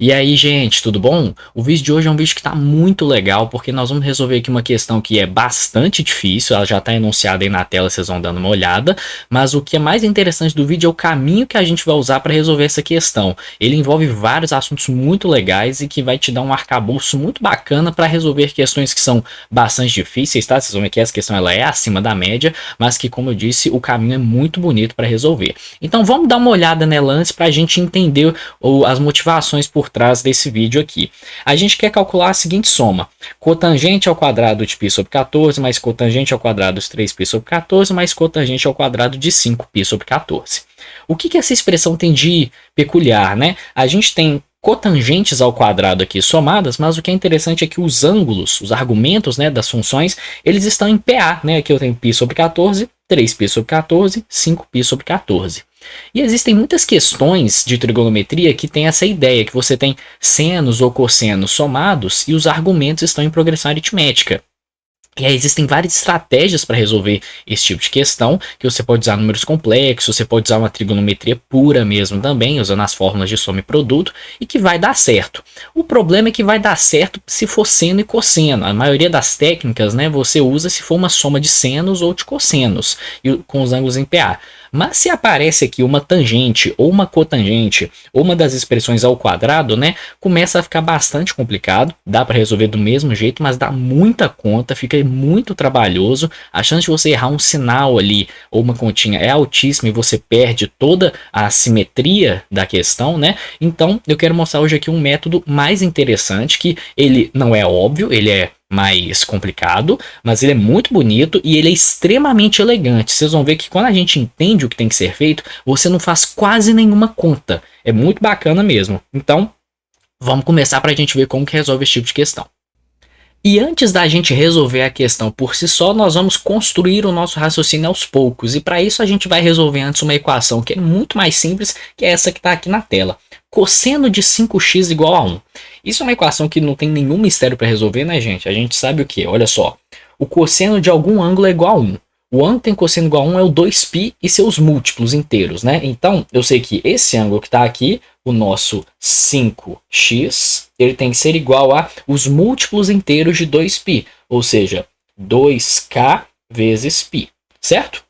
E aí, gente, tudo bom? O vídeo de hoje é um vídeo que tá muito legal, porque nós vamos resolver aqui uma questão que é bastante difícil, ela já tá enunciada aí na tela, vocês vão dando uma olhada, mas o que é mais interessante do vídeo é o caminho que a gente vai usar para resolver essa questão. Ele envolve vários assuntos muito legais e que vai te dar um arcabouço muito bacana para resolver questões que são bastante difíceis, tá? Vocês vão ver que essa questão ela é acima da média, mas que, como eu disse, o caminho é muito bonito para resolver. Então vamos dar uma olhada nela antes para a gente entender as motivações por trás desse vídeo aqui. A gente quer calcular a seguinte soma: cotangente ao quadrado de π sobre 14 mais cotangente ao quadrado de 3π sobre 14 mais cotangente ao quadrado de 5π sobre 14. O que essa expressão tem de peculiar, né? A gente tem cotangentes ao quadrado aqui somadas, mas o que é interessante é que os ângulos, os argumentos, né, das funções, eles estão em PA, né? Aqui eu tenho π sobre 14, 3π sobre 14, 5π sobre 14. E existem muitas questões de trigonometria que tem essa ideia, que você tem senos ou cossenos somados e os argumentos estão em progressão aritmética. E aí existem várias estratégias para resolver esse tipo de questão, que você pode usar números complexos, você pode usar uma trigonometria pura mesmo também, usando as fórmulas de soma e produto, e que vai dar certo. O problema é que vai dar certo se for seno e cosseno. A maioria das técnicas, né, você usa se for uma soma de senos ou de cossenos, com os ângulos em PA. Mas se aparece aqui uma tangente ou uma cotangente ou uma das expressões ao quadrado, né, começa a ficar bastante complicado. Dá para resolver do mesmo jeito, mas dá muita conta, fica muito trabalhoso. A chance de você errar um sinal ali ou uma continha é altíssima e você perde toda a simetria da questão, né? Então eu quero mostrar hoje aqui um método mais interessante, que ele não é óbvio, ele é mais complicado, mas ele é muito bonito e ele é extremamente elegante. Vocês vão ver que quando a gente entende o que tem que ser feito, você não faz quase nenhuma conta. É muito bacana mesmo. Então, vamos começar para a gente ver como que resolve esse tipo de questão. E antes da gente resolver a questão por si só, nós vamos construir o nosso raciocínio aos poucos. E para isso a gente vai resolver antes uma equação que é muito mais simples, que é essa que está aqui na tela. Cosseno de 5x igual a 1. Isso é uma equação que não tem nenhum mistério para resolver, né, gente? A gente sabe o que? Olha só. O cosseno de algum ângulo é igual a 1. O ângulo tem cosseno igual a 1 é o 2π e seus múltiplos inteiros, né? Então, eu sei que esse ângulo que está aqui, o nosso 5x, ele tem que ser igual a os múltiplos inteiros de 2π, ou seja, 2k vezes π, certo?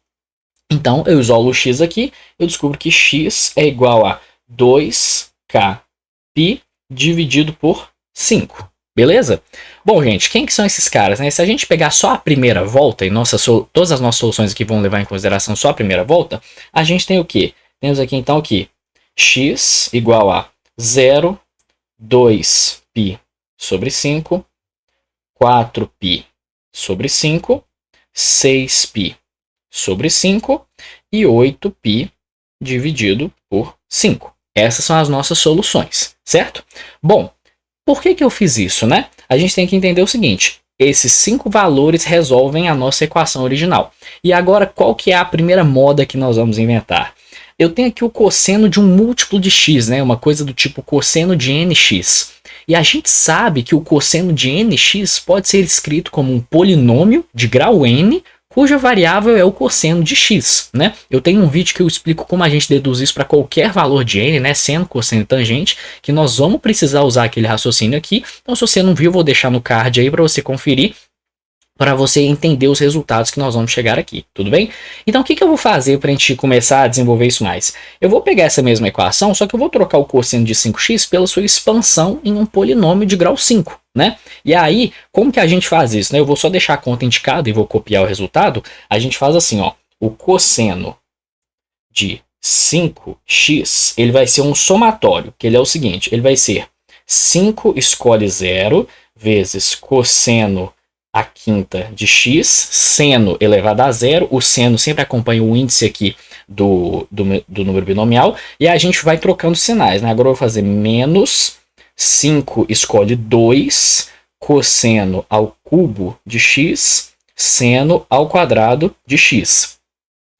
Então, eu isolo o x aqui, eu descubro que x é igual a 2kπ dividido por 5. Beleza? Bom, gente, quem que são esses caras, né? Se a gente pegar só a primeira volta, e todas as nossas soluções aqui vão levar em consideração só a primeira volta, a gente tem o quê? Temos aqui então o quê? X igual a 0, 2π sobre 5, 4π sobre 5, 6π sobre 5 e 8π dividido por 5. Essas são as nossas soluções, certo? Bom, por que eu fiz isso, né? A gente tem que entender o seguinte: esses 5 valores resolvem a nossa equação original. E agora, qual que é a primeira moda que nós vamos inventar? Eu tenho aqui o cosseno de um múltiplo de x, né? Uma coisa do tipo cosseno de nx. E a gente sabe que o cosseno de nx pode ser escrito como um polinômio de grau n, cuja variável é o cosseno de x, né? Eu tenho um vídeo que eu explico como a gente deduz isso para qualquer valor de n, né? Seno, cosseno e tangente, que nós vamos precisar usar aquele raciocínio aqui. Então, se você não viu, eu vou deixar no card aí para você conferir, para você entender os resultados que nós vamos chegar aqui, tudo bem? Então, o que eu vou fazer para a gente começar a desenvolver isso mais? Eu vou pegar essa mesma equação, só que eu vou trocar o cosseno de 5x pela sua expansão em um polinômio de grau 5, né? E aí, como que a gente faz isso, né? Eu vou só deixar a conta indicada e vou copiar o resultado. A gente faz assim, ó, o cosseno de 5x, ele vai ser um somatório, que ele é o seguinte, ele vai ser 5 escolhe 0 vezes cosseno a quinta de x, seno elevado a zero, o seno sempre acompanha o índice aqui do número binomial, e a gente vai trocando sinais, né? Agora eu vou fazer menos 5 escolhe 2, cosseno ao cubo de x, seno ao quadrado de x.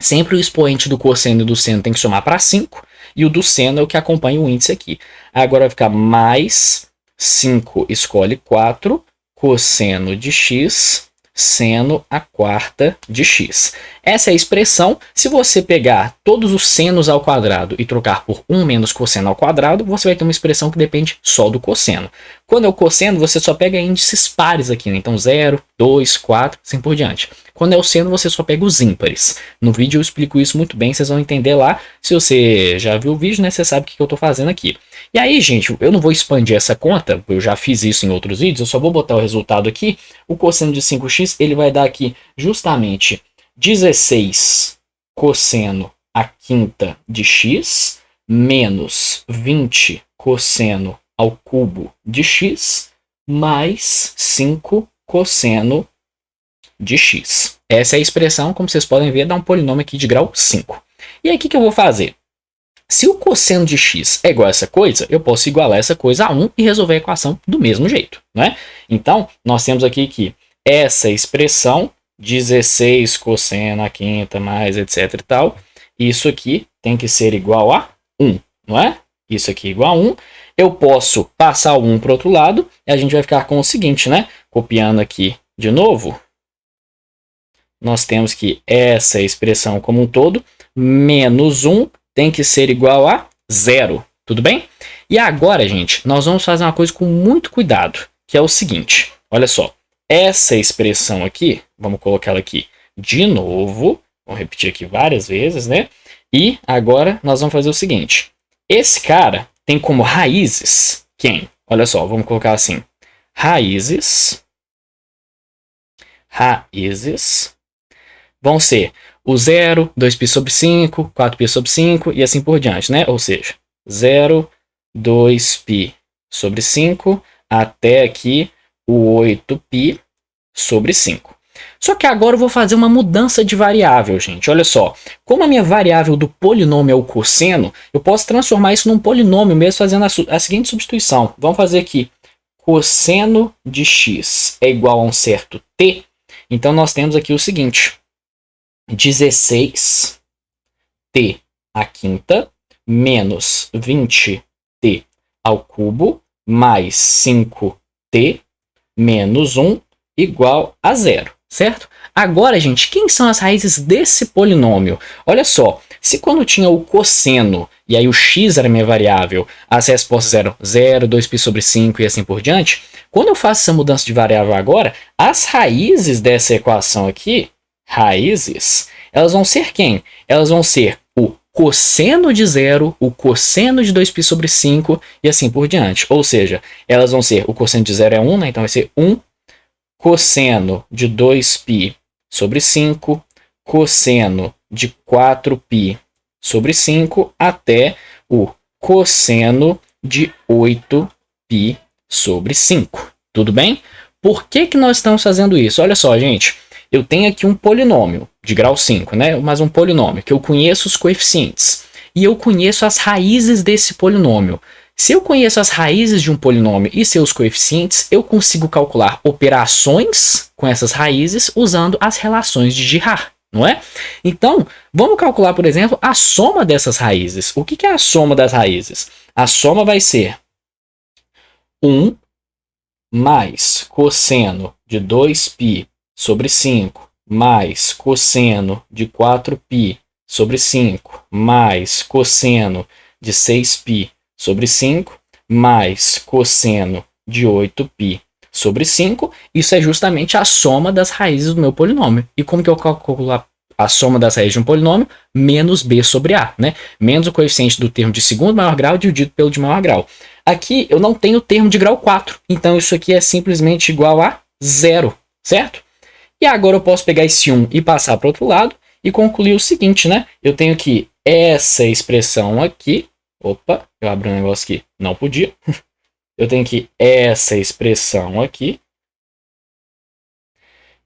Sempre o expoente do cosseno e do seno tem que somar para 5, e o do seno é o que acompanha o índice aqui. Agora vai ficar mais 5 escolhe 4, cosseno de x, seno a quarta de x. Essa é a expressão. Se você pegar todos os senos ao quadrado e trocar por 1 menos cosseno ao quadrado, você vai ter uma expressão que depende só do cosseno. Quando é o cosseno, você só pega índices pares aqui, né? Então 0, 2, 4, assim por diante. Quando é o seno, você só pega os ímpares. No vídeo eu explico isso muito bem, vocês vão entender lá. Se você já viu o vídeo, né, você sabe o que eu estou fazendo aqui. E aí, gente, eu não vou expandir essa conta, eu já fiz isso em outros vídeos, eu só vou botar o resultado aqui. O cosseno de 5x, ele vai dar aqui justamente 16 cosseno a quinta de x, menos 20 cosseno ao cubo de x, mais 5 cosseno de x. Essa é a expressão, como vocês podem ver, dá um polinômio aqui de grau 5. E aí, o que eu vou fazer? Se o cosseno de x é igual a essa coisa, eu posso igualar essa coisa a 1 e resolver a equação do mesmo jeito, né? Então, nós temos aqui que essa expressão, 16 cosseno a quinta mais etc e tal, isso aqui tem que ser igual a 1, não é? Isso aqui é igual a 1. Eu posso passar o 1 para o outro lado e a gente vai ficar com o seguinte, né? Copiando aqui de novo, nós temos que essa expressão como um todo, menos 1, tem que ser igual a 0, tudo bem? E agora, gente, nós vamos fazer uma coisa com muito cuidado, que é o seguinte, olha só, essa expressão aqui, vamos colocar ela aqui de novo, vamos repetir aqui várias vezes, né? E agora nós vamos fazer o seguinte, esse cara tem como raízes quem? Olha só, vamos colocar assim, raízes vão ser o 0, 2π sobre 5, 4π sobre 5 e assim por diante, né? Ou seja, 0, 2π sobre 5 até aqui o 8π sobre 5. Só que agora eu vou fazer uma mudança de variável, gente. Olha só, como a minha variável do polinômio é o cosseno, eu posso transformar isso num polinômio mesmo fazendo a seguinte substituição. Vamos fazer aqui, cosseno de x é igual a um certo t. Então nós temos aqui o seguinte, 16t à quinta menos 20t ao cubo mais 5t menos 1 igual a 0, certo? Agora, gente, quem são as raízes desse polinômio? Olha só, se quando tinha o cosseno e aí o x era minha variável, as respostas eram 0, 2π sobre 5 e assim por diante, quando eu faço essa mudança de variável agora, as raízes dessa equação aqui, raízes, elas vão ser quem? Elas vão ser o cosseno de 0, o cosseno de 2π sobre 5 e assim por diante. Ou seja, elas vão ser, o cosseno de 0 é 1, né? Então vai ser 1 cosseno de 2π sobre 5, cosseno de 4π sobre 5 até o cosseno de 8π sobre 5. Tudo bem? Por que que nós estamos fazendo isso? Olha só, gente. Eu tenho aqui um polinômio de grau 5, né? Mas um polinômio que eu conheço os coeficientes. E eu conheço as raízes desse polinômio. Se eu conheço as raízes de um polinômio e seus coeficientes, eu consigo calcular operações com essas raízes usando as relações de Girard, não é? Então, vamos calcular, por exemplo, a soma dessas raízes. O que é a soma das raízes? A soma vai ser 1 mais cosseno de 2π sobre 5 mais cosseno de 4π sobre 5 mais cosseno de 6π sobre 5 mais cosseno de 8π sobre 5. Isso é justamente a soma das raízes do meu polinômio. E como que eu calculo a soma das raízes de um polinômio? Menos b sobre a, né? Menos o coeficiente do termo de segundo maior grau dividido pelo de maior grau. Aqui eu não tenho termo de grau 4, então isso aqui é simplesmente igual a 0, certo? E agora eu posso pegar esse 1 e passar para o outro lado e concluir o seguinte, né? Eu tenho que essa expressão aqui... Opa, eu abri um negócio aqui. Não podia. Eu tenho que essa expressão aqui.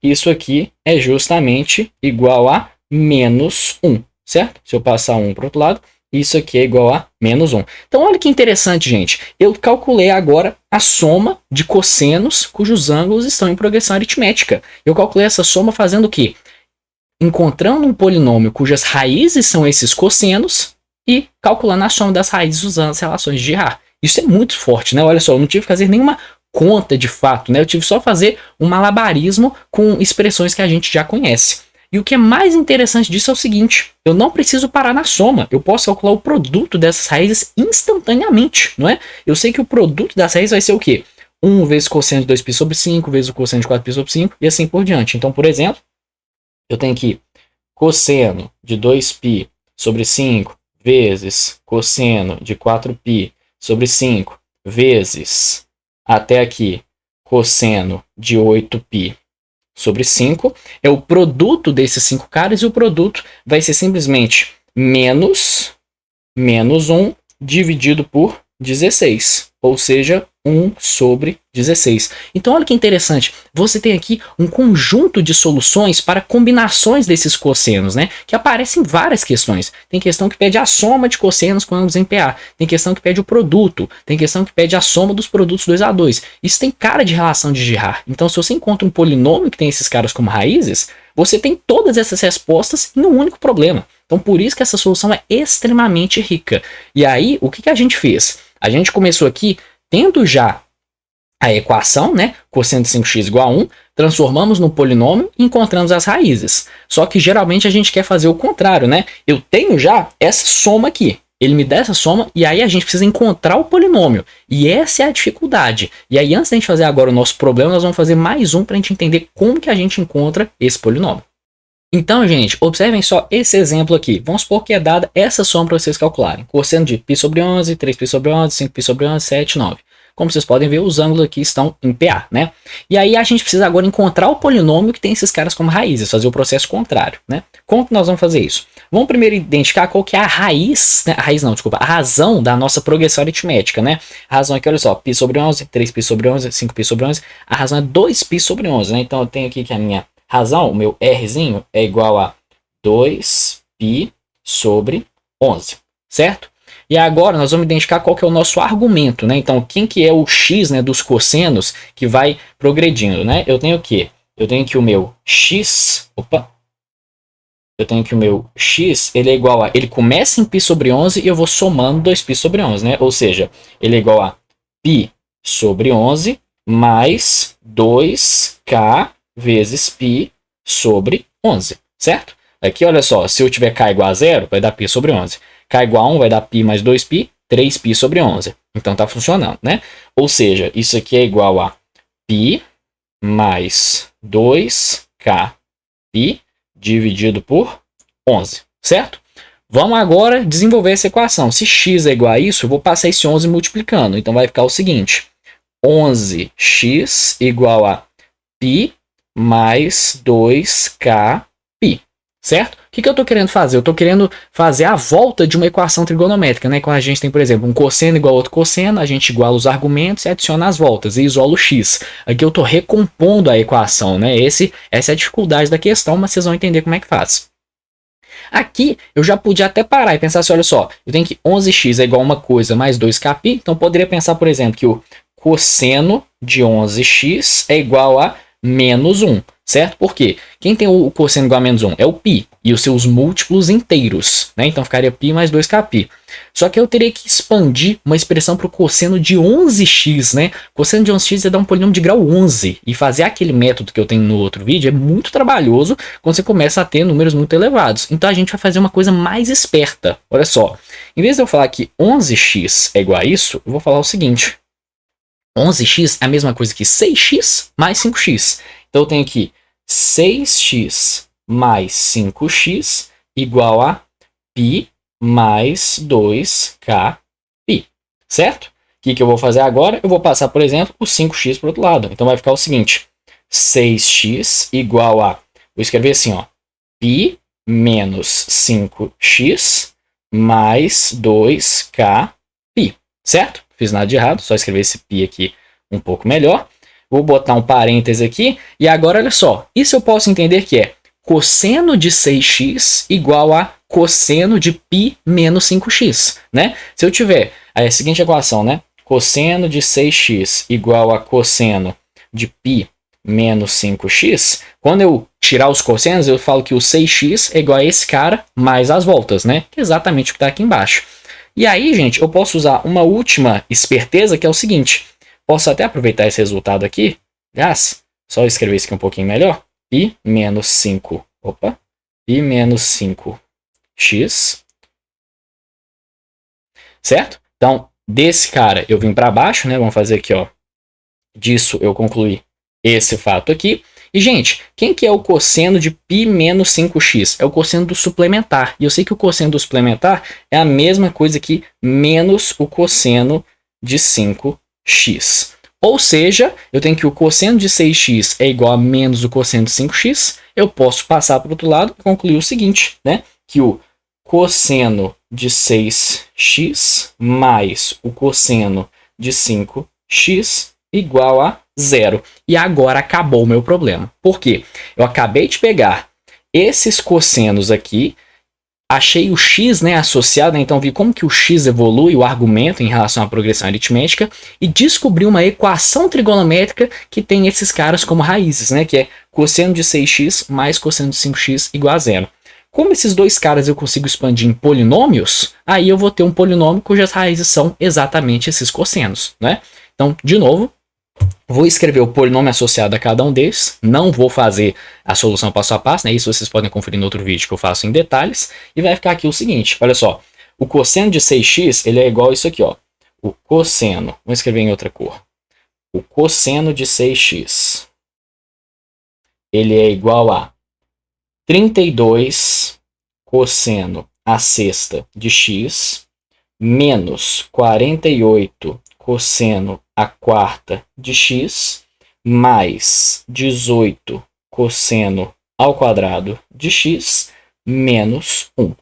Isso aqui é justamente igual a menos 1, certo? Se eu passar 1 para o outro lado, isso aqui é igual a menos 1. Então, olha que interessante, gente. Eu calculei agora a soma de cossenos cujos ângulos estão em progressão aritmética. Eu calculei essa soma fazendo o quê? Encontrando um polinômio cujas raízes são esses cossenos e calculando a soma das raízes usando as relações de Girard. Isso é muito forte, né? Olha só, eu não tive que fazer nenhuma conta de fato, né? Eu tive só fazer um malabarismo com expressões que a gente já conhece. E o que é mais interessante disso é o seguinte, eu não preciso parar na soma, eu posso calcular o produto dessas raízes instantaneamente, não é? Eu sei que o produto das raízes vai ser o quê? 1 vezes cosseno de 2π sobre 5, vezes o cosseno de 4π sobre 5, e assim por diante. Então, por exemplo, eu tenho aqui cosseno de 2π sobre 5, vezes cosseno de 4π sobre 5, vezes, até aqui, cosseno de 8π sobre 5, é o produto desses 5 caras, e o produto vai ser simplesmente menos 1 dividido por 16, ou seja, 1 sobre 16. Então olha que interessante, você tem aqui um conjunto de soluções para combinações desses cossenos, né, que aparecem em várias questões. Tem questão que pede a soma de cossenos com ângulos em PA, tem questão que pede o produto, tem questão que pede a soma dos produtos 2a2. Isso tem cara de relação de Girard. Então se você encontra um polinômio que tem esses caras como raízes, você tem todas essas respostas em um único problema. Então por isso que essa solução é extremamente rica. E aí, o que a gente fez? A gente começou aqui tendo já a equação, né, cosseno de 5x igual a 1, transformamos no polinômio e encontramos as raízes. Só que geralmente a gente quer fazer o contrário, né? Eu tenho já essa soma aqui, ele me dá essa soma e aí a gente precisa encontrar o polinômio. E essa é a dificuldade. E aí antes da gente fazer agora o nosso problema, nós vamos fazer mais um para a gente entender como que a gente encontra esse polinômio. Então, gente, observem só esse exemplo aqui. Vamos supor que é dada essa soma para vocês calcularem. Cosseno de π sobre 11, 3π sobre 11, 5π sobre 11, 7, 9. Como vocês podem ver, os ângulos aqui estão em PA, né? E aí a gente precisa agora encontrar o polinômio que tem esses caras como raízes, fazer o processo contrário, né? Como que nós vamos fazer isso? Vamos primeiro identificar qual que é a raiz, né? A razão da nossa progressão aritmética, né? A razão aqui, olha só, π sobre 11, 3π sobre 11, 5π sobre 11. A razão é 2π sobre 11, né? Então eu tenho aqui que a minha razão, o meu Rzinho, é igual a 2π sobre 11, certo? E agora nós vamos identificar qual que é o nosso argumento, né? Então, quem que é o x, né, dos cossenos que vai progredindo, né? Eu tenho o quê? Eu tenho que o meu x, eu tenho que o meu x, ele é igual a, ele começa em π sobre 11 e eu vou somando 2π sobre 11, né? Ou seja, ele é igual a π sobre 11 mais 2k vezes π sobre 11, certo? Aqui, olha só, se eu tiver k igual a 0, vai dar π sobre 11. K igual a 1 vai dar π mais 2π, 3π sobre 11. Então tá funcionando, né? Ou seja, isso aqui é igual a π mais 2k π dividido por 11, certo? Vamos agora desenvolver essa equação. Se x é igual a isso, eu vou passar esse 11 multiplicando. Então vai ficar o seguinte, 11x igual a π mais 2k π, certo? O que eu estou querendo fazer? Eu estou querendo fazer a volta de uma equação trigonométrica, né? Quando a gente tem, por exemplo, um cosseno igual a outro cosseno, a gente iguala os argumentos e adiciona as voltas e isola o x. Aqui eu estou recompondo a equação, né? Essa é a dificuldade da questão, mas vocês vão entender como é que faz. Aqui eu já podia até parar e pensar assim, olha só, eu tenho que 11x é igual a uma coisa mais 2kπ, então eu poderia pensar, por exemplo, que o cosseno de 11x é igual a menos 1, certo? Por quê? Quem tem o cosseno igual a menos 1 é o π e os seus múltiplos inteiros, né? Então ficaria π mais 2kπ. Só que eu teria que expandir uma expressão para o cosseno de 11x, né? Cosseno de 11x é dar um polinômio de grau 11 e fazer aquele método que eu tenho no outro vídeo é muito trabalhoso quando você começa a ter números muito elevados. Então a gente vai fazer uma coisa mais esperta. Olha só, em vez de eu falar que 11x é igual a isso, eu vou falar o seguinte. 11x é a mesma coisa que 6x mais 5x. Então eu tenho aqui 6x mais 5x igual a π mais 2kπ, certo? O que eu vou fazer agora? Eu vou passar, por exemplo, o 5x para o outro lado. Então vai ficar o seguinte, 6x igual a, vou escrever assim, ó, π menos 5x mais 2kπ, certo? Fiz nada de errado, só escrever esse π aqui um pouco melhor. Vou botar um parêntese aqui. E agora, olha só. Isso eu posso entender que é cosseno de 6x igual a cosseno de π menos 5x, né? Se eu tiver a seguinte equação, né? Cosseno de 6x igual a cosseno de π menos 5x. Quando eu tirar os cossenos, eu falo que o 6x é igual a esse cara mais as voltas, né? Que é exatamente o que está aqui embaixo. E aí, gente, eu posso usar uma última esperteza, que é o seguinte. Posso até aproveitar esse resultado aqui, aliás, só escrever isso aqui um pouquinho melhor, π menos 5, π menos 5x, certo? Então, desse cara eu vim para baixo, né? Vamos fazer aqui, ó. Disso eu concluí esse fato aqui. E, gente, quem que é o cosseno de π menos 5x? É o cosseno do suplementar. E eu sei que o cosseno do suplementar é a mesma coisa que menos o cosseno de 5x. Ou seja, eu tenho que o cosseno de 6x é igual a menos o cosseno de 5x. Eu posso passar para o outro lado e concluir o seguinte, né? Que o cosseno de 6x mais o cosseno de 5x igual a 0. E agora acabou o meu problema. Por quê? Eu acabei de pegar esses cossenos aqui, achei o x, né, associado, né, então vi como que o x evolui, o argumento em relação à progressão aritmética, e descobri uma equação trigonométrica que tem esses caras como raízes, né, que é cosseno de 6x mais cosseno de 5x igual a 0. Como esses dois caras eu consigo expandir em polinômios, aí eu vou ter um polinômio cujas raízes são exatamente esses cossenos, né? Então, de novo, vou escrever o polinômio associado a cada um desses, não vou fazer a solução passo a passo, né? Isso vocês podem conferir no outro vídeo que eu faço em detalhes, e vai ficar aqui o seguinte, olha só, o cosseno de 6x, ele é igual a isso aqui, ó, o cosseno, vamos escrever em outra cor, o cosseno de 6x, ele é igual a 32 cosseno a sexta de x menos 48 cosseno a quarta de x mais 18 cosseno ao quadrado de x menos 1.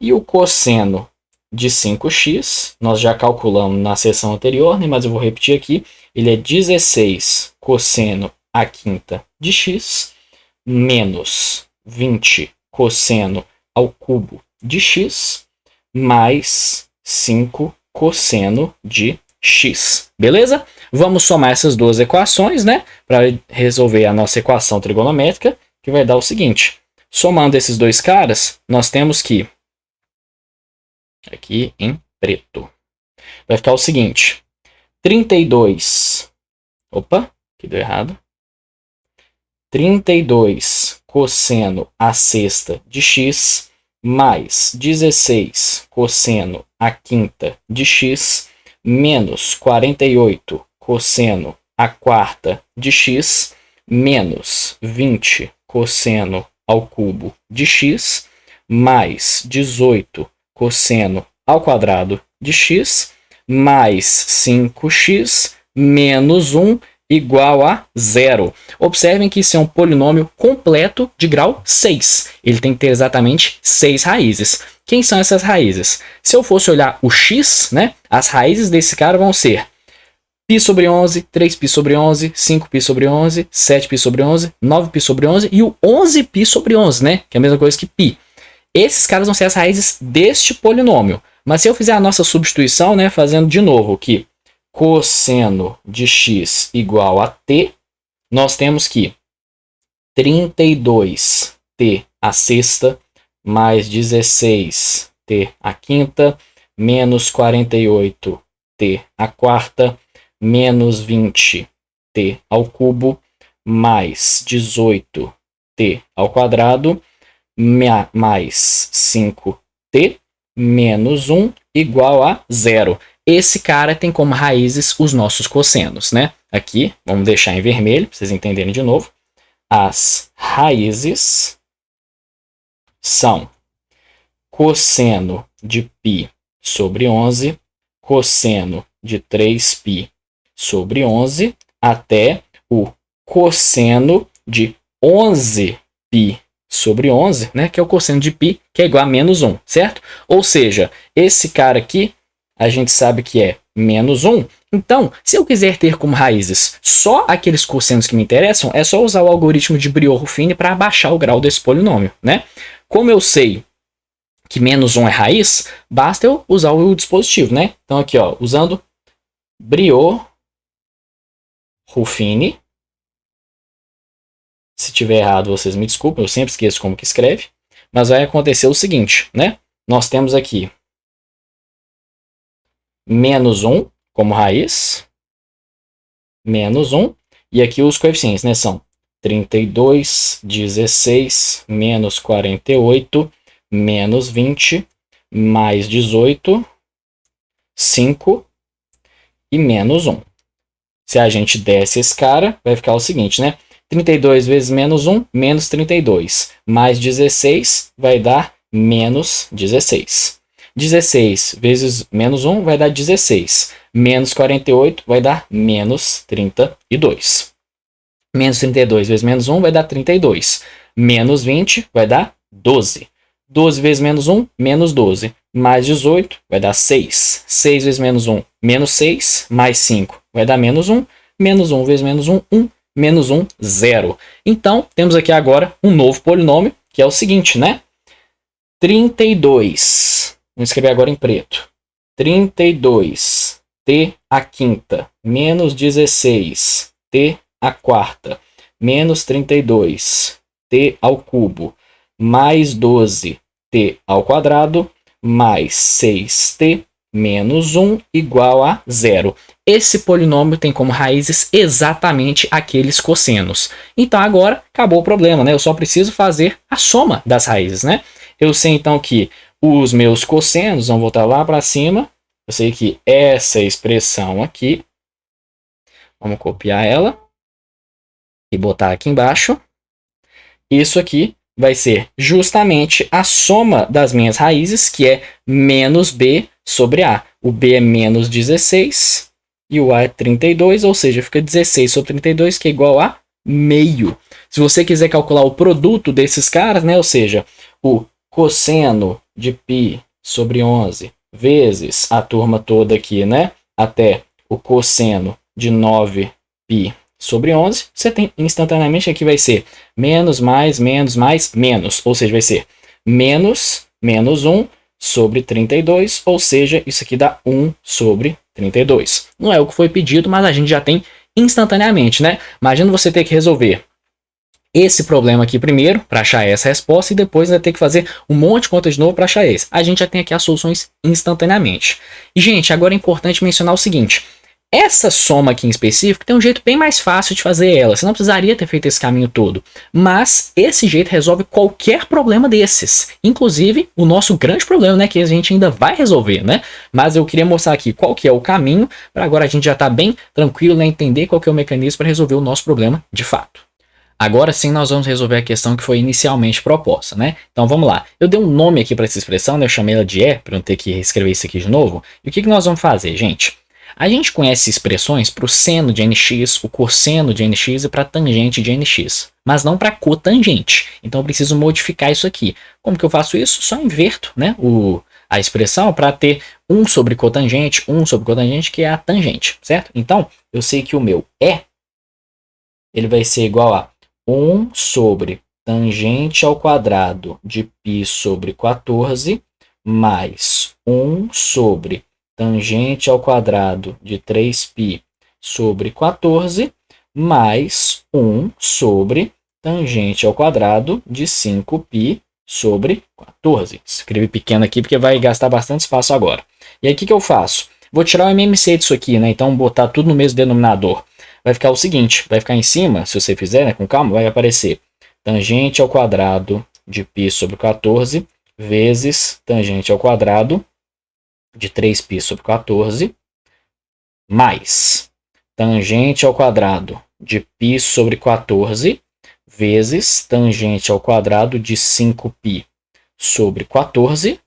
E o cosseno de 5x, nós já calculamos na seção anterior, né, mas eu vou repetir aqui, ele é 16 cosseno a quinta de x menos 20 cosseno ao cubo de x mais 5 cosseno de x. Beleza? Vamos somar essas duas equações, né? Para resolver a nossa equação trigonométrica, que vai dar o seguinte. Somando esses dois caras, nós temos que... Aqui em preto. Vai ficar o seguinte. 32... Opa, aqui deu errado. 32 cosseno a sexta de x mais 16 cosseno a quinta de x menos 48 cosseno a quarta de x menos 20 cosseno ao cubo de x mais 18 cosseno ao quadrado de x mais 5x menos 1 igual a 0. Observem que isso é um polinômio completo de grau 6. Ele tem que ter exatamente 6 raízes. Quem são essas raízes? Se eu fosse olhar o x, né, as raízes desse cara vão ser π sobre 11, 3π sobre 11, 5π sobre 11, 7π sobre 11, 9π sobre 11 e o 11π sobre 11, né, que é a mesma coisa que π. Esses caras vão ser as raízes deste polinômio. Mas se eu fizer a nossa substituição, né, fazendo de novo aqui, cosseno de x igual a t, nós temos que 32t a sexta mais 16t a quinta menos 48t a quarta menos 20t ao cubo mais 18t ao quadrado mais 5t menos 1 igual a 0. Esse cara tem como raízes os nossos cossenos, né? Aqui, vamos deixar em vermelho, para vocês entenderem de novo. As raízes são cosseno de π sobre 11, cosseno de 3π sobre 11, até o cosseno de 11π sobre 11, né? Que é o cosseno de π, que é igual a menos 1, certo? Ou seja, esse cara aqui, a gente sabe que é menos 1. Então, se eu quiser ter como raízes só aqueles cossenos que me interessam, é só usar o algoritmo de Briot-Ruffini para abaixar o grau desse polinômio, né? Como eu sei que menos 1 é raiz, basta eu usar o dispositivo, né? Então, aqui, ó, usando Briot-Ruffini. Se tiver errado, vocês me desculpem, eu sempre esqueço como que escreve. Mas vai acontecer o seguinte, né? Nós temos aqui menos 1 como raiz. menos 1. E aqui os coeficientes, né, são 32, 16, menos 48, menos 20, mais 18, 5 e menos 1. Se a gente desce esse cara, vai ficar o seguinte, né? 32 vezes menos 1, menos 32. Mais 16 vai dar menos 16. 16 vezes menos 1 vai dar 16. Menos 48 vai dar menos 32. Menos 32 vezes menos 1 vai dar 32. Menos 20 vai dar 12. 12 vezes menos 1, menos 12. Mais 18 vai dar 6. 6 vezes menos 1, menos 6. Mais 5 vai dar menos 1. Menos 1 vezes menos 1, 1. Menos 1, 0. Então, temos aqui agora um novo polinômio, que é o seguinte, né? 32. Vamos escrever agora em preto. 32. T à quinta. Menos 16. T à quarta. Menos 32. T ao cubo. Mais 12. T ao quadrado. Mais 6t menos 1 igual a 0. Esse polinômio tem como raízes exatamente aqueles cossenos. Então agora acabou o problema, né? Eu só preciso fazer a soma das raízes, né? Eu sei então que os meus cossenos vão voltar lá para cima. Eu sei que essa expressão aqui, vamos copiar ela e botar aqui embaixo. Isso aqui vai ser justamente a soma das minhas raízes, que é menos b sobre a. O b é menos 16 e o a é 32, ou seja, fica 16 sobre 32, que é igual a meio. Se você quiser calcular o produto desses caras, né, ou seja, o cosseno de π sobre 11 vezes a turma toda aqui, né, até o cosseno de 9π sobre 11, você tem instantaneamente aqui vai ser menos, mais, menos, mais, menos. Ou seja, vai ser menos 1 sobre 32, ou seja, isso aqui dá 1 sobre 32. Não é o que foi pedido, mas a gente já tem instantaneamente, né? Imagina você ter que resolver esse problema aqui primeiro, para achar essa resposta, e depois vai ter que fazer um monte de conta de novo para achar esse. A gente já tem aqui as soluções instantaneamente. E, gente, agora é importante mencionar o seguinte. Essa soma aqui em específico tem um jeito bem mais fácil de fazer ela. Você não precisaria ter feito esse caminho todo. Mas esse jeito resolve qualquer problema desses. Inclusive o nosso grande problema, né? Que a gente ainda vai resolver, né? Mas eu queria mostrar aqui qual que é o caminho. Para agora a gente já tá bem tranquilo, né? Entender qual que é o mecanismo para resolver o nosso problema de fato. Agora sim nós vamos resolver a questão que foi inicialmente proposta, né? Então vamos lá. Eu dei um nome aqui para essa expressão, né? Eu chamei ela de E, para não ter que reescrever isso aqui de novo. E o que nós vamos fazer, gente? A gente conhece expressões para o seno de nx, o cosseno de nx e para a tangente de nx, mas não para cotangente. Então eu preciso modificar isso aqui. Como que eu faço isso? Só inverto, né, a expressão para ter 1 sobre cotangente, que é a tangente, certo? Então eu sei que o meu E ele vai ser igual a 1 sobre tangente ao quadrado de π sobre 14 mais 1 sobre tangente ao quadrado de 3π sobre 14 mais 1 sobre tangente ao quadrado de 5π sobre 14. Escrevi pequeno aqui porque vai gastar bastante espaço agora. E aí o que eu faço? Vou tirar o MMC disso aqui, né? Então botar tudo no mesmo denominador. Vai ficar o seguinte, vai ficar em cima, se você fizer, né, com calma, vai aparecer tangente ao quadrado de π sobre 14 vezes tangente ao quadrado de 3π sobre 14, mais tangente ao quadrado de π sobre 14, vezes tangente ao quadrado de 5π sobre 14,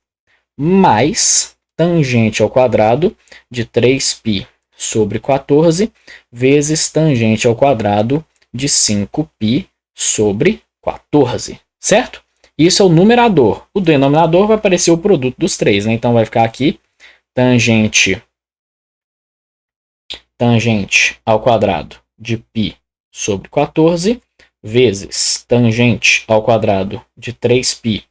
mais tangente ao quadrado de 3π sobre 14, vezes tangente ao quadrado de 5π sobre 14, certo? Isso é o numerador. O denominador vai aparecer o produto dos três, né? Então vai ficar aqui tangente ao quadrado de π sobre 14 vezes tangente ao quadrado de 3π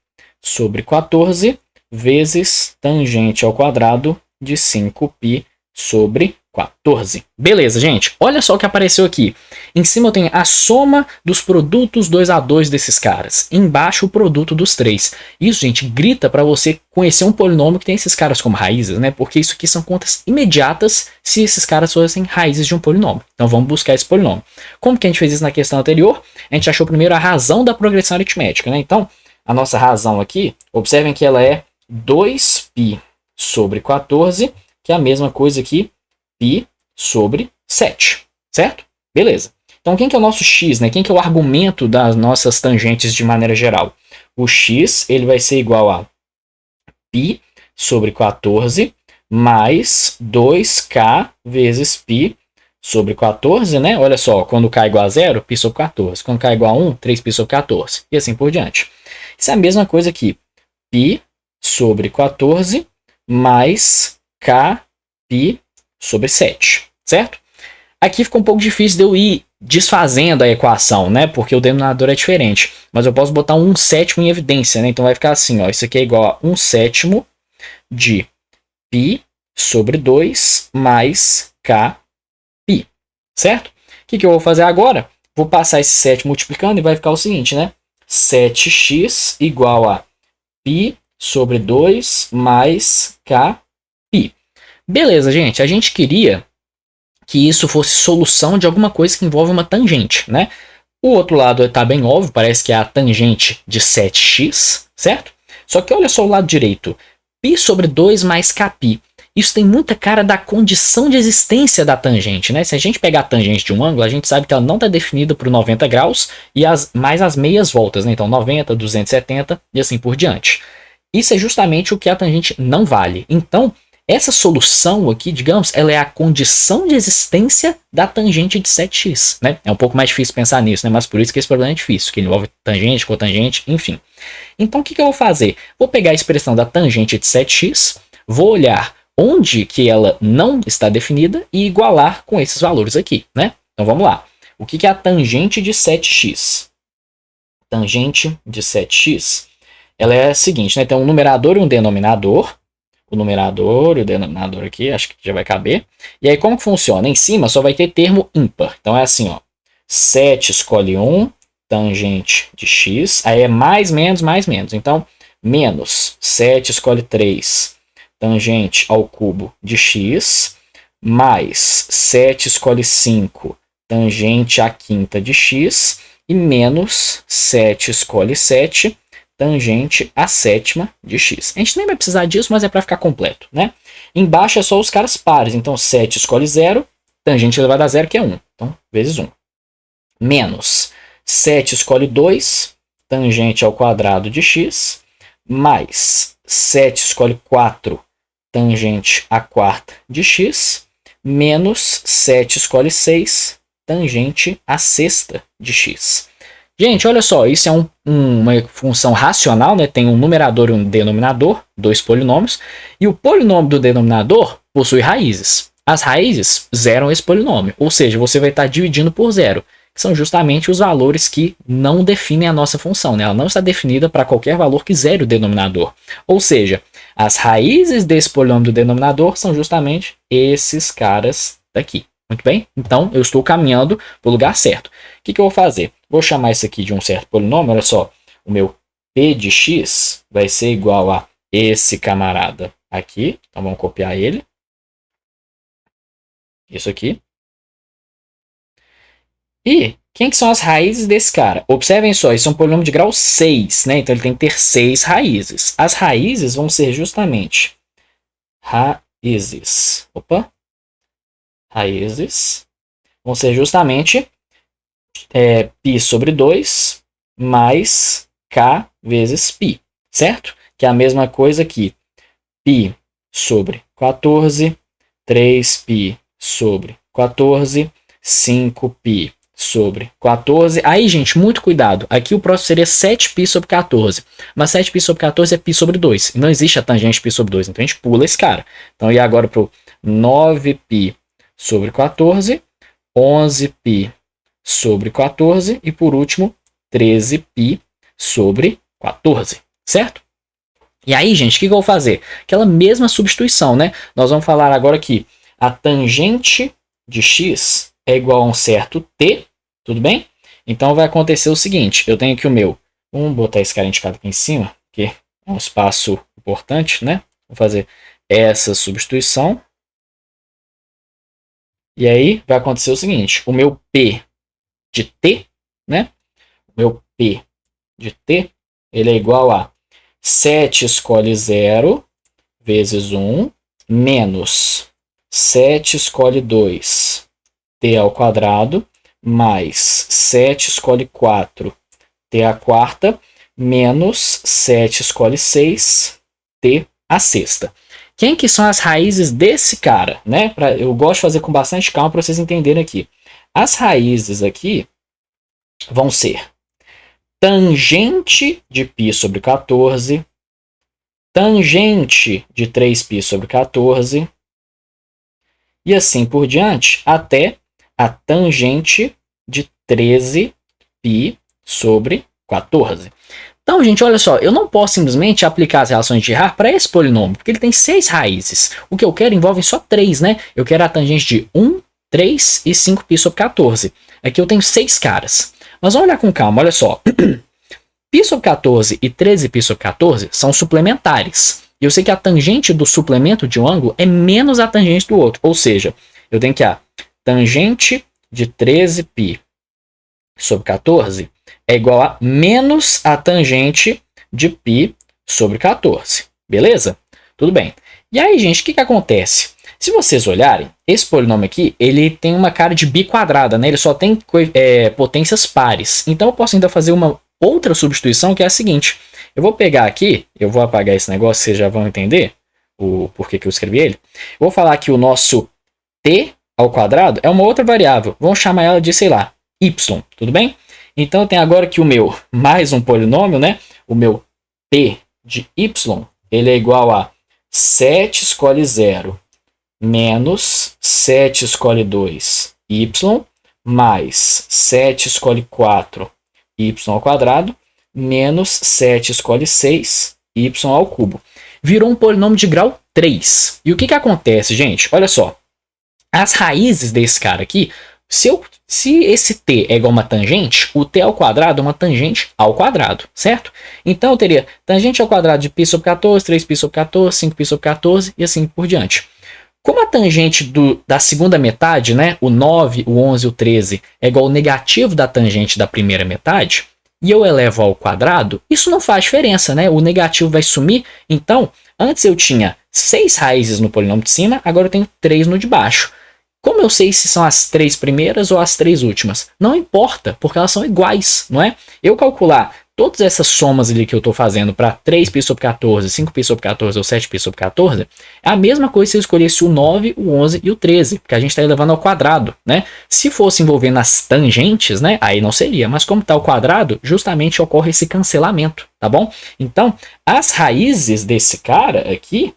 sobre 14 vezes tangente ao quadrado de 5π sobre 14. Beleza, gente. Olha só o que apareceu aqui. Em cima eu tenho a soma dos produtos 2 a 2 desses caras. Embaixo o produto dos 3. Isso, gente, grita para você conhecer um polinômio que tem esses caras como raízes, né? Porque isso aqui são contas imediatas se esses caras fossem raízes de um polinômio. Então vamos buscar esse polinômio. Como que a gente fez isso na questão anterior? A gente achou primeiro a razão da progressão aritmética, né? Então, a nossa razão aqui, observem que ela é 2π sobre 14, que é a mesma coisa aqui, π sobre 7, certo? Beleza. Então, quem que é o nosso x, né? Quem que é o argumento das nossas tangentes de maneira geral? O x, ele vai ser igual a π sobre 14 mais 2k vezes π sobre 14, né? Olha só, quando k é igual a 0, π sobre 14. Quando k é igual a 1, 3π sobre 14. E assim por diante. Isso é a mesma coisa aqui. π sobre 14 mais kπ sobre 7, certo? Aqui ficou um pouco difícil de eu ir desfazendo a equação, né? Porque o denominador é diferente. Mas eu posso botar um 1/7 em evidência, né? Então vai ficar assim, ó. Isso aqui é igual a 1/7 de π sobre 2 mais kπ, certo? O que eu vou fazer agora? Vou passar esse 7 multiplicando e vai ficar o seguinte, né? 7x igual a π sobre 2 mais kπ. Beleza, gente. A gente queria que isso fosse solução de alguma coisa que envolve uma tangente, né? O outro lado está bem óbvio, parece que é a tangente de 7x, certo? Só que olha só o lado direito. π sobre 2 mais kπ. Isso tem muita cara da condição de existência da tangente, né? Se a gente pegar a tangente de um ângulo, a gente sabe que ela não está definida por 90 graus e mais as meias voltas, né? Então 90, 270 e assim por diante. Isso é justamente o que a tangente não vale. Então, essa solução aqui, digamos, ela é a condição de existência da tangente de 7x, né? É um pouco mais difícil pensar nisso, né? Mas por isso que esse problema é difícil, que envolve tangente, cotangente, enfim. Então, o que eu vou fazer? Vou pegar a expressão da tangente de 7x, vou olhar onde que ela não está definida e igualar com esses valores aqui, né? Então, vamos lá. O que é a tangente de 7x? Tangente de 7x, ela é a seguinte, né? Tem um numerador e um denominador. O numerador e o denominador aqui, acho que já vai caber. E aí, como que funciona? Em cima só vai ter termo ímpar. Então, é assim, ó. 7 escolhe 1, tangente de x. Aí é mais, menos, mais, menos. Então, menos 7 escolhe 3, tangente ao cubo de x. Mais 7 escolhe 5, tangente à quinta de x. E menos 7 escolhe 7, tangente à sétima de x. A gente nem vai precisar disso, mas é para ficar completo, né? Embaixo é só os caras pares. Então, 7 escolhe 0, tangente elevado a 0, que é 1. Então, vezes 1. Menos 7 escolhe 2, tangente ao quadrado de x. Mais 7 escolhe 4, tangente à quarta de x. Menos 7 escolhe 6, tangente à sexta de x. Gente, olha só, isso é uma função racional, né? Tem um numerador e um denominador, dois polinômios, e o polinômio do denominador possui raízes. As raízes zeram esse polinômio, ou seja, você vai estar dividindo por zero, que são justamente os valores que não definem a nossa função, né? Ela não está definida para qualquer valor que zere o denominador. Ou seja, as raízes desse polinômio do denominador são justamente esses caras daqui. Muito bem? Então, eu estou caminhando para o lugar certo. O que eu vou fazer? Vou chamar isso aqui de um certo polinômio. Olha só, o meu p de x vai ser igual a esse camarada aqui. Então, vamos copiar ele. Isso aqui. E quem que são as raízes desse cara? Observem só, isso é um polinômio de grau 6, né? Então, ele tem que ter 6 raízes. As raízes vão ser justamente raízes. Opa! Raízes vão ser justamente π sobre 2 mais k vezes π, certo? Que é a mesma coisa que π sobre 14, 3π sobre 14, 5π sobre 14. Aí, gente, muito cuidado. Aqui o próximo seria 7π sobre 14. Mas 7π sobre 14 é π sobre 2. E não existe a tangente π sobre 2. Então, a gente pula esse cara. Então, e agora para o 9π sobre 14, 11π sobre 14 e, por último, 13π sobre 14, certo? E aí, gente, o que eu vou fazer? Aquela mesma substituição, né? Nós vamos falar agora que a tangente de x é igual a um certo t, tudo bem? Então vai acontecer o seguinte, eu tenho aqui o meu, vamos botar esse cara indicado aqui em cima, que é um espaço importante, né? Vou fazer essa substituição. E aí vai acontecer o seguinte, o meu P de T, né? O meu P de T, ele é igual a 7 escolhe 0 vezes 1 menos 7 escolhe 2 t ao quadrado mais 7 escolhe 4 t à quarta menos 7 escolhe 6 t à sexta. Quem que são as raízes desse cara, né? Eu gosto de fazer com bastante calma para vocês entenderem aqui. As raízes aqui vão ser tangente de π sobre 14, tangente de 3π sobre 14, e assim por diante, até a tangente de 13π sobre 14. Então, gente, olha só, eu não posso simplesmente aplicar as relações de Girard para esse polinômio, porque ele tem 6 raízes. O que eu quero envolve só 3, né? Eu quero a tangente de 1, 3 e 5π sobre 14. Aqui eu tenho 6 caras. Mas vamos olhar com calma, olha só. π sobre 14 e 13π sobre 14 são suplementares. E eu sei que a tangente do suplemento de um ângulo é menos a tangente do outro. Ou seja, eu tenho que a tangente de 13π sobre 14 é igual a menos a tangente de π sobre 14. Beleza? Tudo bem. E aí, gente, o que acontece? Se vocês olharem, esse polinômio aqui, ele tem uma cara de π quadrada, né? Ele só tem potências pares. Então, eu posso ainda fazer uma outra substituição, que é a seguinte. Eu vou pegar aqui, eu vou apagar esse negócio, vocês já vão entender o porquê que eu escrevi ele. Eu vou falar que o nosso t ao quadrado é uma outra variável. Vamos chamar ela de, sei lá, y, tudo bem? Então, eu tenho agora que o meu, mais um polinômio, né? O meu t de y, ele é igual a 7 escolhe 0 menos 7 escolhe 2 y mais 7 escolhe 4 y ao quadrado menos 7 escolhe 6 y ao cubo. Virou um polinômio de grau 3. E o que acontece, gente? Olha só. As raízes desse cara aqui, se esse t é igual a uma tangente, o t ao quadrado é uma tangente ao quadrado, certo? Então eu teria tangente ao quadrado de π sobre 14, 3π sobre 14, 5π sobre 14 e assim por diante. Como a tangente da segunda metade, né, o 9, o 11 e o 13, é igual ao negativo da tangente da primeira metade, e eu elevo ao quadrado, isso não faz diferença, né? O negativo vai sumir. Então, antes eu tinha 6 raízes no polinômio de cima, agora eu tenho 3 no de baixo. Como eu sei se são as 3 primeiras ou as 3 últimas? Não importa, porque elas são iguais, não é? Eu calcular todas essas somas ali que eu estou fazendo para 3π sobre 14, 5π sobre 14 ou 7π sobre 14, é a mesma coisa se eu escolhesse o 9, o 11 e o 13, porque a gente está elevando ao quadrado, né? Se fosse envolvendo as tangentes, né, aí não seria, mas como está ao quadrado, justamente ocorre esse cancelamento, tá bom? Então, as raízes desse cara aqui,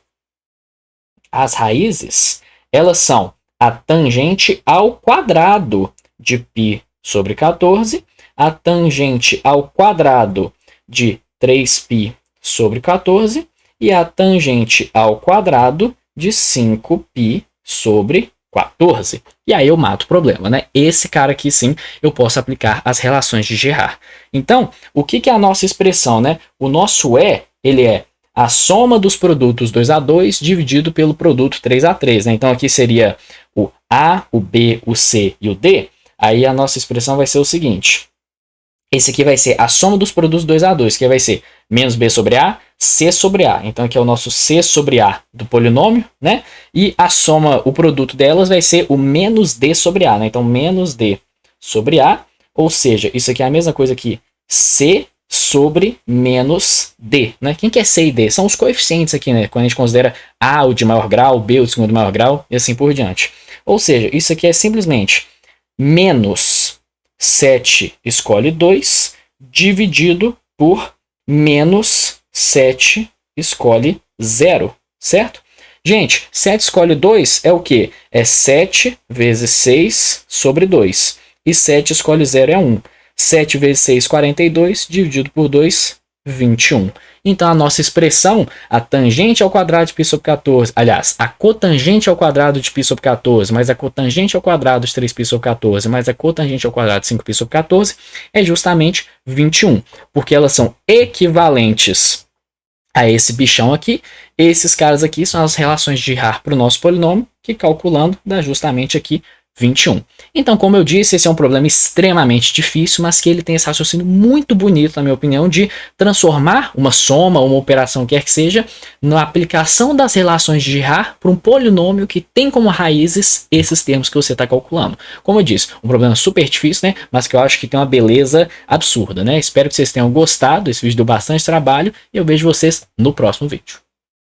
as raízes, elas são a tangente ao quadrado de π sobre 14, a tangente ao quadrado de 3π sobre 14 e a tangente ao quadrado de 5π sobre 14. E aí eu mato o problema, né? Esse cara aqui sim eu posso aplicar as relações de Girard. Então, o que é a nossa expressão, né? O nosso E, ele é a soma dos produtos 2A2 dividido pelo produto 3A3, né? Então aqui seria o A, o B, o C e o D. Aí a nossa expressão vai ser o seguinte. Esse aqui vai ser a soma dos produtos 2A2, que vai ser menos B sobre A, C sobre A. Então aqui é o nosso C sobre A do polinômio, né? E a soma, o produto delas vai ser o menos D sobre A, né? Então menos D sobre A, ou seja, isso aqui é a mesma coisa que C sobre menos D, né? Quem que é C e D? São os coeficientes aqui, né? Quando a gente considera A o de maior grau, B o de segundo maior grau e assim por diante. Ou seja, isso aqui é simplesmente menos 7 escolhe 2 dividido por menos 7 escolhe 0, certo? Gente, 7 escolhe 2 é o quê? É 7 vezes 6 sobre 2. E 7 escolhe 0 é 1. 7 vezes 6, 42, dividido por 2, 21. Então a nossa expressão, a tangente ao quadrado de π sobre 14, aliás, a cotangente ao quadrado de π sobre 14, mais a cotangente ao quadrado de 3π sobre 14, mais a cotangente ao quadrado de 5π sobre 14, é justamente 21, porque elas são equivalentes a esse bichão aqui. Esses caras aqui são as relações de Girard para o nosso polinômio, que calculando dá justamente aqui 21. Então, como eu disse, esse é um problema extremamente difícil, mas que ele tem esse raciocínio muito bonito, na minha opinião, de transformar uma soma, uma operação, quer que seja, na aplicação das relações de Girard para um polinômio que tem como raízes esses termos que você está calculando. Como eu disse, um problema super difícil, né? Mas que eu acho que tem uma beleza absurda, né? Espero que vocês tenham gostado. Esse vídeo deu bastante trabalho e eu vejo vocês no próximo vídeo.